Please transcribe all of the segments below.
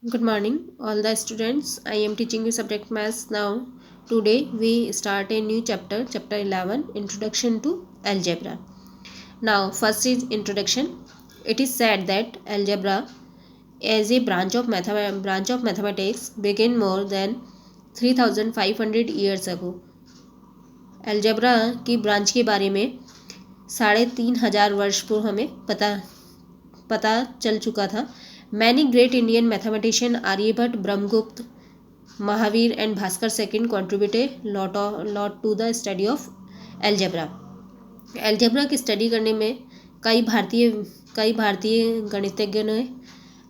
Good morning, all the students. I am teaching you subject maths now. Today we start a new chapter, chapter 11, Introduction to Algebra. Now, first is introduction. It is said that algebra, as a branch of mathematics, began more than 3,500 years ago. Algebra की branch के बारे में 3,500 वर्ष पूर्व हमें पता चल चुका था. Many great Indian mathematician Aryabhatta, Brahmagupta, Mahavir and Bhaskar II contributed lot to the study of algebra. algebra की स्टडी करने में कई भारतीय गणितज्ञों ने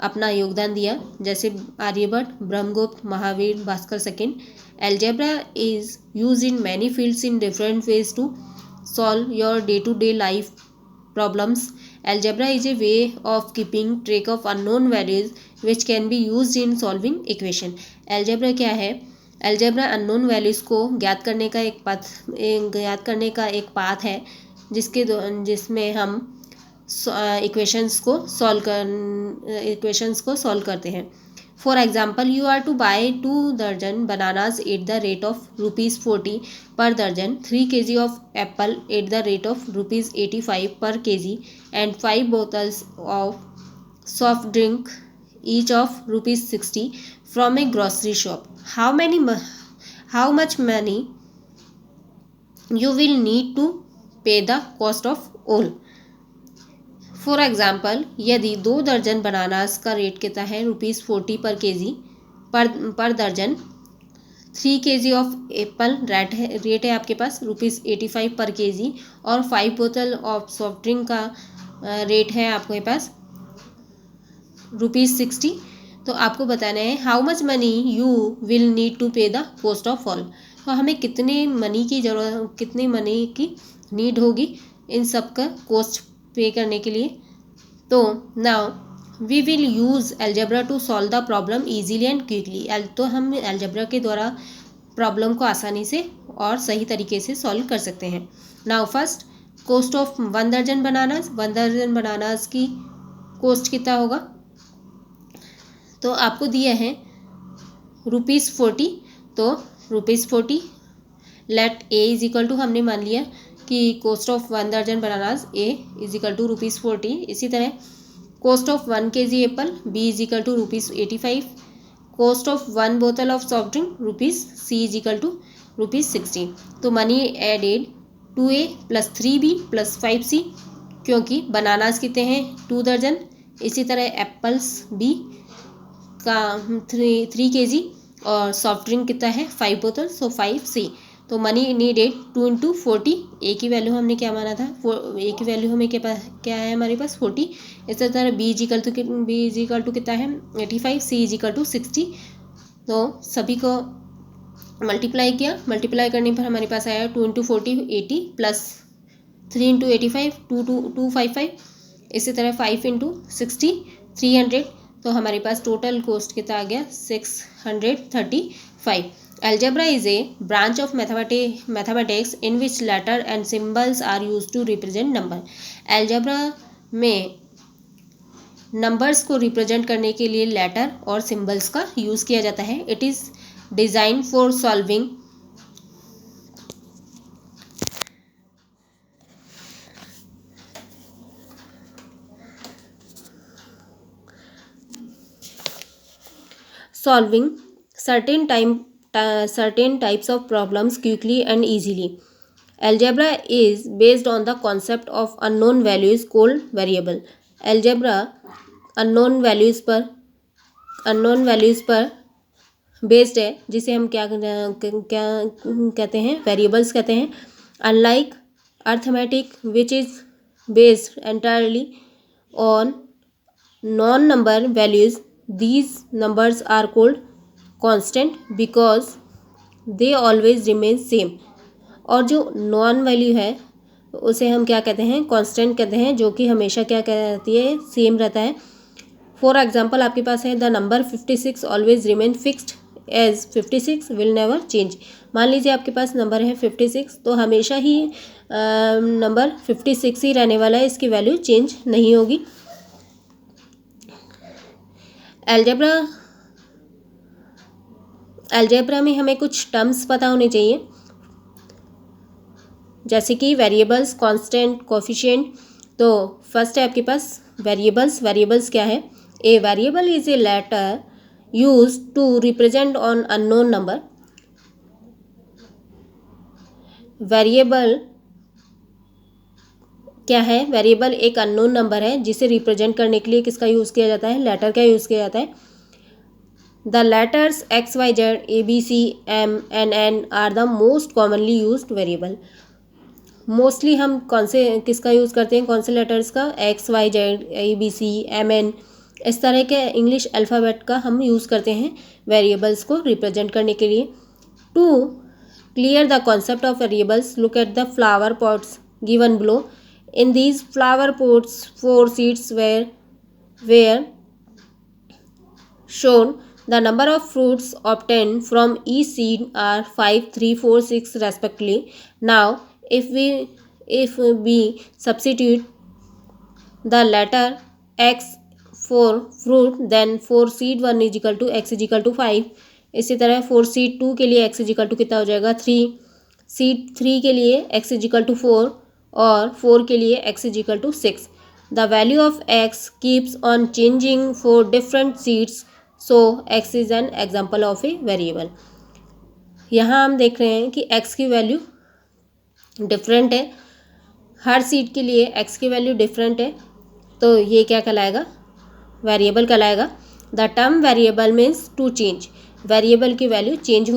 अपना योगदान दिया, जैसे Aryabhata, Brahmagupta, Mahavira, Bhaskara second. algebra is used in many fields in different ways to solve your day-to-day life problems. Algebra is a way of keeping track of unknown values which can be used in solving equation. Algebra क्या है? Algebra unknown values को ज्ञात करने का एक path है जिसमें हम इक्वेशंस को सॉल्व करते हैं. For example, you are to buy 2 dozen bananas at the rate of ₹40 per dozen, 3 kg of apple at the rate of ₹85 per kg, and 5 bottles of soft drink each of ₹60 from a grocery shop. How much money you will need to pay the cost of all? For example, यदि 2 दर्जन bananas का rate कितना है ₹40 पर KG पर दर्जन, 3 kg of Apple rate है आपके पास ₹85 पर केजी, और 5 बोतल ऑफ सॉफ्ट ड्रिंक का रेट है आपके पास ₹60. तो आपको बताना है how much money you will need to pay the cost of all. तो हमें कितने मनी की नीड होगी इन सब का कॉस्ट पे करने के लिए. तो now we will use algebra to solve the problem easily and quickly. तो हम अलजेब्रा के द्वारा प्रॉब्लम को आसानी से और सही तरीके से सॉल्व कर सकते हैं. नाउ फर्स्ट, कॉस्ट ऑफ 1 दर्जन बनानास की कॉस्ट कितना होगा? तो आपको दिया है ₹40. तो ₹40 let a is equal to, हमने मान लिया कि कॉस्ट ऑफ 1 दर्जन bananas a is equal to ₹40. इसी तरह cost of 1 kg apple b is equal to ₹85. Cost of 1 बोतल of soft drink c is equal to ₹60. तो money added 2A plus 3B plus 5C, क्योंकि bananas कितने हैं 2 दर्जन. इसी तरह एप्पल्स बी का 3 kg और सॉफ्ट ड्रिंक कितना है 5 बोतल, सो 5C. तो मनी नीडेड 2 × 40. ए की वैल्यू हमने क्या माना था? ए की वैल्यू हमें क्या है हमारे पास 40. इसी तरह बी इज इक्वल टू कितना है 85, सी इज इक्वल टू 60. तो सभी को मल्टीप्लाई करने पर हमारे पास आया 2 × 40 80 प्लस 3 × 85 255. इसी तरह 5 × 60 300. तो हमारे पास टोटल कॉस्ट कितना आ गया 635. Algebra is a branch of mathematics in which letter and symbols are used to represent number. Algebra में नंबर्स को रिप्रेजेंट करने के लिए लेटर और सिंबल्स का यूज़ किया जाता है. It is design for solving certain types of problems quickly and easily. Algebra is based on the concept of unknown values called variable. Algebra unknown values पर बेस्ड है, जिसे हम क्या कहते हैं वेरिएबल्स कहते हैं. Unlike arithmetic which is based entirely on non number values, these numbers are called constant because they always remain same. और जो नॉन वैल्यू है उसे हम क्या कहते हैं कांस्टेंट कहते हैं, जो कि हमेशा क्या कहती है सेम रहता है. फॉर एग्जांपल आपके पास है the number 56 always remain fixed as 56 will never change. मान लीजिए आपके पास नंबर है 56, तो हमेशा ही नंबर 56 ही रहने वाला है, इसकी वैल्यू चेंज नहीं होगी. Algebra अलजेब्रा में हमें कुछ टर्म्स पता होने चाहिए, जैसे कि वेरिएबल्स, कांस्टेंट, कोफिशिएंट। तो फर्स्ट है आपके पास वेरिएबल्स। वेरिएबल्स क्या है? A variable is a letter use to represent on unknown number. Variable क्या है? वेरिएबल एक अननोन नंबर है जिसे रिप्रेजेंट करने के लिए किसका यूज़ किया जाता है? लेटर का यूज़ किया जाता है। The letters x y z a b c m n n are the most commonly used variable. Mostly हम कौन से किसका यूज़ करते हैं? कौन से लेटर्स का? X y z a b c m n, इस तरह के इंग्लिश अल्फ़ाबेट का हम यूज़ करते हैं वेरिएबल्स को रिप्रेजेंट करने के लिए। To clear the concept of variables, look at the flower pots given below. In these flower pots, 4 seeds were shown. The number of fruits obtained from each seed are 5, 3, 4, 6 respectively. Now, if we substitute the letter x for fruit, then 4 seed 1 is equal to x is equal to 5. इसी तरह 4 seed 2 के लिए x is equal to कितना हो जाएगा? 3. seed 3 के लिए x is equal to 4 और 4 के लिए x is equal to 6. The value of x keeps on changing for different seeds, so x is an example of a variable. यहाँ हम देख रहे हैं कि x की वैल्यू डिफरेंट है, हर सीड के लिए x की वैल्यू डिफरेंट है, तो ये क्या कहलाएगा? वेरिएबल कहलाएगा। The term variable means to change. Variable की वैल्यू चेंज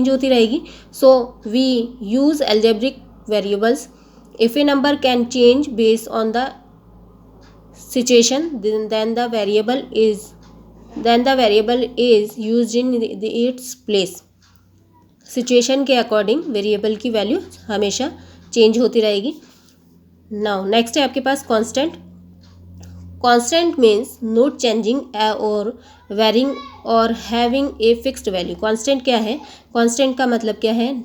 होती रहेगी। So we use algebraic variables. If a number can change based on the situation, then the variable is used in its place. Situation के according variable की value हमेशा change होती रहेगी। Now next है आपके पास constant. Constant means not changing और varying और having a fixed value. Constant क्या है? कांस्टेंट का मतलब क्या है?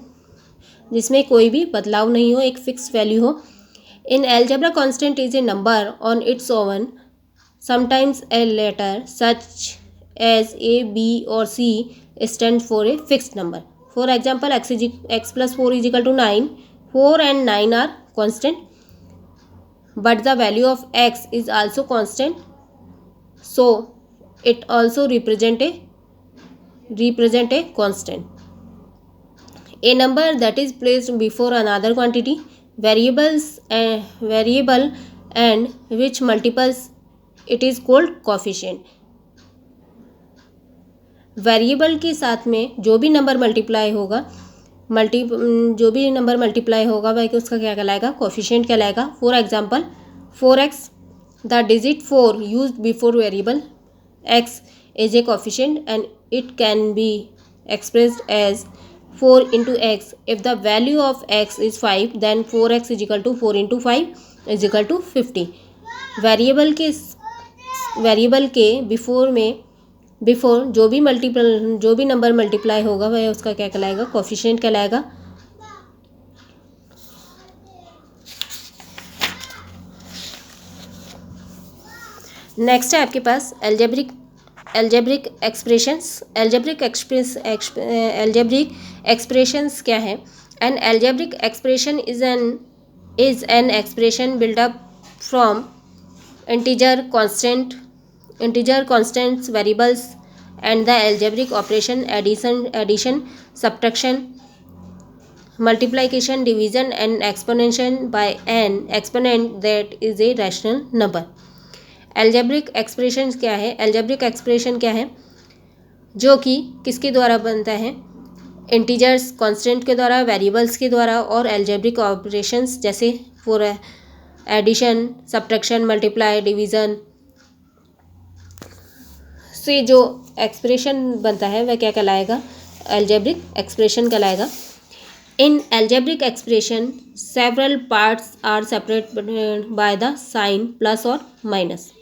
जिसमें कोई भी बदलाव नहीं हो, एक फिक्स वैल्यू हो। In algebra constant is a number on its own, sometimes a letter such as A B और C stand for a fixed number. For example x plus 4 is equal to 9. 4 and 9 are constant, but the value of x is also constant, so it also represent a constant. A number that is placed before another quantity, variable and which multiples it is called coefficient. Variable के साथ में जो भी number multiply होगा वह उसका क्या कहलाएगा? कोफिशिएंट कहलाएगा। For example 4x, the digit 4 used before variable x is a coefficient and it can be expressed as 4 into x. If the value of x is 5, then 4x is equal to 4 into 5 is equal to 50. Variable के before जो भी number multiply होगा वह उसका क्या कहलाएगा? Coefficient कहलाएगा। Next है आपके पास एल्जेब्रिक एक्सप्रेशंस। एल्जेब्रिक एक्सप्रेशंस क्या है? N algebraic expression is an expression build up from integer constants, variables, and the algebraic operation addition, subtraction, multiplication, division, and exponentiation by an exponent that is a rational number. algebraic expression क्या है? algebraic expression क्या है? जो कि किसके द्वारा बनता है? इंटीजर्स कांस्टेंट के द्वारा, वेरिएबल्स के द्वारा और algebraic ऑपरेशंस जैसे for addition, subtraction, multiply, division से जो एक्सप्रेशन बनता है वह क्या कहलाएगा? अलजेब्रिक एक्सप्रेशन कहलाएगा। In algebraic expression several parts are separate by the sign plus और माइनस।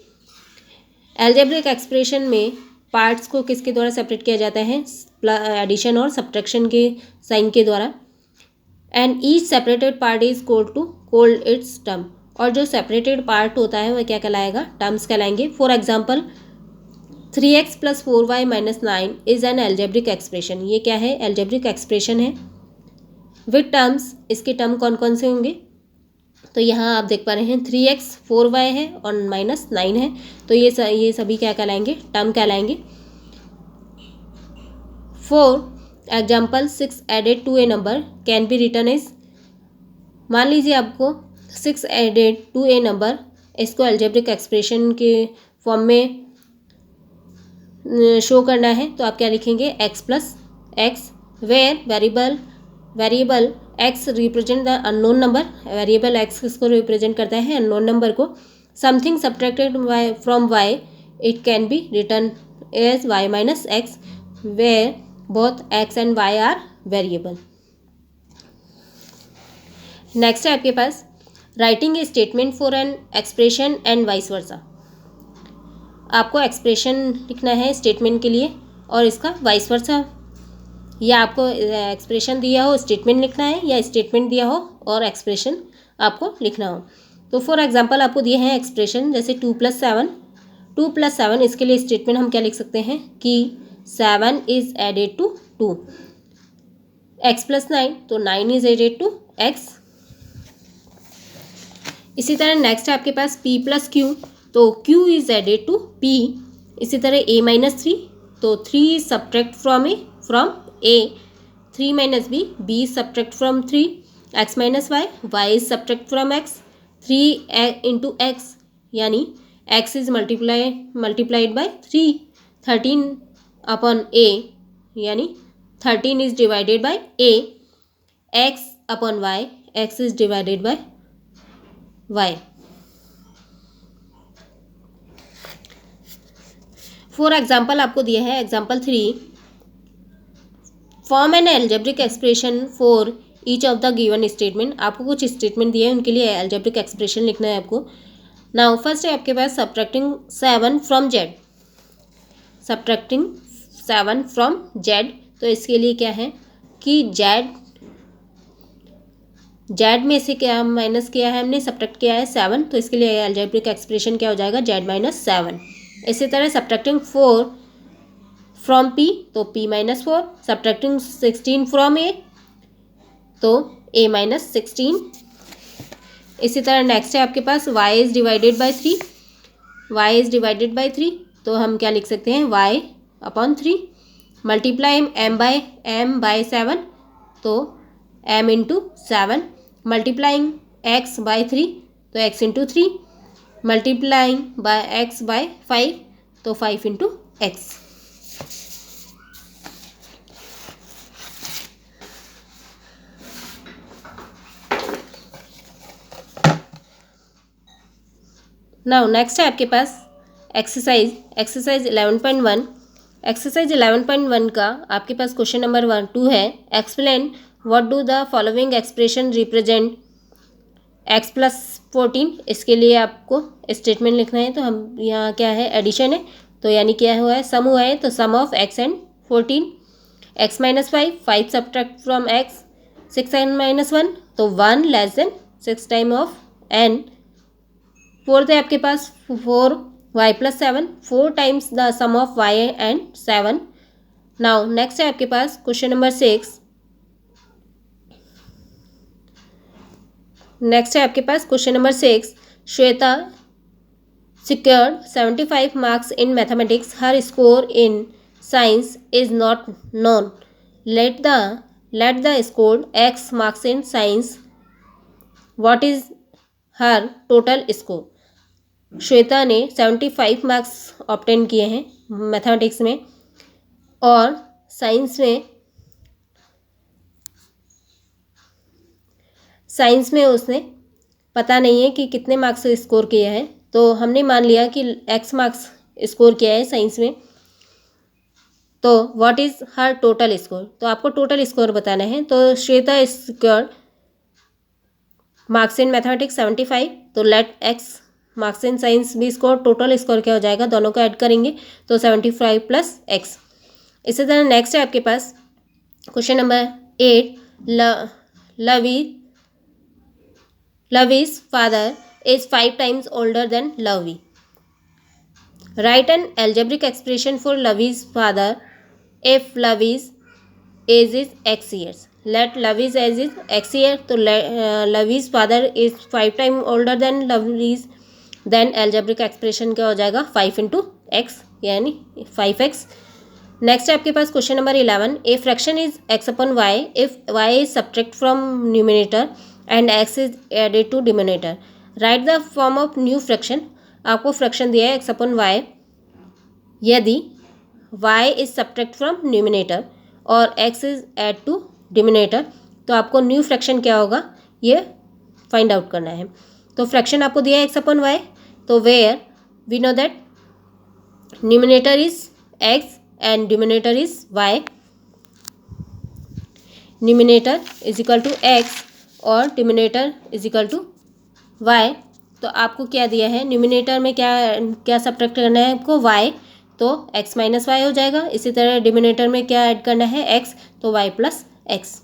अलजेब्रिक एक्सप्रेशन में पार्ट्स को किसके द्वारा सेपरेट किया जाता है? एडिशन और सब्ट्रैक्शन के साइन के द्वारा। And each separated part is called its term. और जो सेपरेटेड पार्ट होता है वह क्या कहलाएगा? टर्म्स कहलाएंगे। For example 3x plus 4y minus 9 is an algebraic expression. ये क्या है? एल्जेब्रिक एक्सप्रेशन है। विद टर्म्स, इसके टर्म कौन कौन से होंगे? तो यहाँ आप देख पा रहे हैं 3x 4y है और माइनस 9 है, तो ये सभी क्या कहलाएंगे? टर्म कहलाएंगे। For example 6 added to a number can be written as, मान लीजिए आपको 6 एडेड टू ए नंबर, इसको एल्जेब्रिक एक्सप्रेशन के फॉर्म में शो करना है, तो आप क्या लिखेंगे? x plus X, where variable x represent the unknown number. Variable x किसको रिप्रेजेंट करता है? अननोन नंबर को। Something subtracted from y, it can be written as y minus X, where both x and y are variable. Next है आपके पास writing a statement for an expression and vice versa. आपको expression लिखना है statement के लिए और इसका वाइस वर्सा, या आपको एक्सप्रेशन दिया हो स्टेटमेंट लिखना है, या स्टेटमेंट दिया हो और एक्सप्रेशन आपको लिखना हो। तो फॉर एग्जांपल आपको दिए हैं एक्सप्रेशन जैसे 2 + 7, इसके लिए स्टेटमेंट हम क्या लिख सकते हैं कि 7 इज एडेड टू 2। x + 9, तो 9 इज एडेड टू x। इसी तरह नेक्स्ट है आपके पास p + q, तो q is added to p। इसी तरह a - 3, तो 3 is subtract from a, 3 - b is subtract from 3, x - y is subtract from x, 3 into x यानी x is multiplied by 3, 13 upon a यानी 13 is divided by a, x upon y, x is divided by y। For example आपको दिया है example 3, form an algebraic expression for each of the given statement. आपको कुछ statement दिए हैं, उनके लिए एल्जेब्रिक एक्सप्रेशन लिखना है आपको। नाउ फर्स्ट है आपके पास subtracting 7 from z, subtracting 7 from z, तो इसके लिए क्या है कि z में से क्या माइनस किया है हमने, सब्ट्रैक्ट किया है 7, तो इसके लिए एल्जेब्रिक एक्सप्रेशन क्या हो जाएगा? z - 7। इसी तरह सब्ट्रैक्टिंग 4 फ्रॉम p, तो p - 4, सब्ट्रैक्टिंग 16 फ्रॉम a, तो a - 16। इसी तरह नेक्स्ट है आपके पास y इज डिवाइडेड बाई 3, तो हम क्या लिख सकते हैं? y upon 3, multiply m by 7, तो m into 7, multiplying x by 3, तो x into 3, multiplying by x by 5, तो 5 इंटू x। नाउ नेक्स्ट है आपके पास एक्सरसाइज 11.1। एक्सरसाइज 11.1 का आपके पास क्वेश्चन नंबर 2 है, explain what do the following expression represent x + 14। इसके लिए आपको स्टेटमेंट लिखना है, तो हम यहाँ क्या है? एडिशन है, तो यानी क्या हुआ है? सम हुआ है, तो sum of x and 14, x - 5 subtract from x, 6 n - 1, तो 1 less than 6 time of n। फोर्थ है आपके पास 4y + 7, 4 times the sum of y and 7। Now next है आपके पास क्वेश्चन नंबर 6। नेक्स्ट है आपके पास question number 6, Shweta secured 75 marks in mathematics. Her score in science is not known. Let the scored x marks in science. What is her total score? Shweta ने 75 marks obtain किए हैं mathematics में, और science में उसने पता नहीं है कि कितने मार्क्स स्कोर किया है, तो हमने मान लिया कि x मार्क्स स्कोर किया है साइंस में। तो what is her total score, तो आपको टोटल स्कोर बताना है। तो Shweta score marks in mathematics 75, तो let x marks in science भी स्कोर, टोटल स्कोर क्या हो जाएगा? दोनों को ऐड करेंगे, तो 75 + x। इसी तरह नेक्स्ट है आपके पास question number 8, Lavi's father is 5 times older than Lavi. Write an algebraic expression for Lavi's father if Lavi's age is X years. Let Lavi's age is X year, तो Lavi's father is 5 time older than Lavi's, then algebraic expression क्या हो जाएगा 5 into x यानी 5x। Next है आपके पास question number 11, a fraction is x upon Y if y is subtract from numerator and x is added to denominator. Write the form of new fraction. आपको fraction दिया है x upon Y, यदि y is subtract from numerator और x is add to denominator, तो आपको new fraction क्या होगा ये फाइंड आउट करना है। तो फ्रैक्शन आपको दिया है x अपॉन वाई, तो where we know that numerator is x and denominator is y, numerator is equal to x और denominator is equal to y। तो आपको क्या दिया है न्यूमिनेटर में क्या क्या सब्ट्रैक्ट करना है आपको y, तो x माइनस वाई हो जाएगा। इसी तरह डिनोमिनेटर में क्या ऐड करना है x, तो y प्लस एक्स।